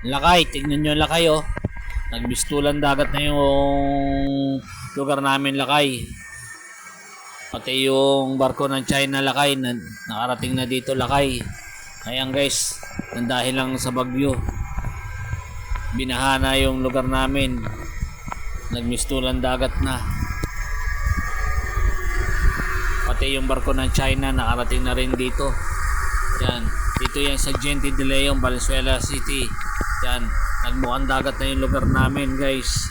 Lakay, tignan nyo Lakay oh. Nagbistulan dagat na yung lugar namin Lakay. Pati yung barko ng China Lakay na nakarating na dito Lakay. Ayan guys, nang dahil lang sa bagyo, binahana yung lugar namin. Nagmistulan dagat na. Pati yung barko ng China nakarating na rin dito. Yan, dito yan sa Gente de Leon, Valenzuela City. Yan, nagmukhang dagat na yung lugar namin guys.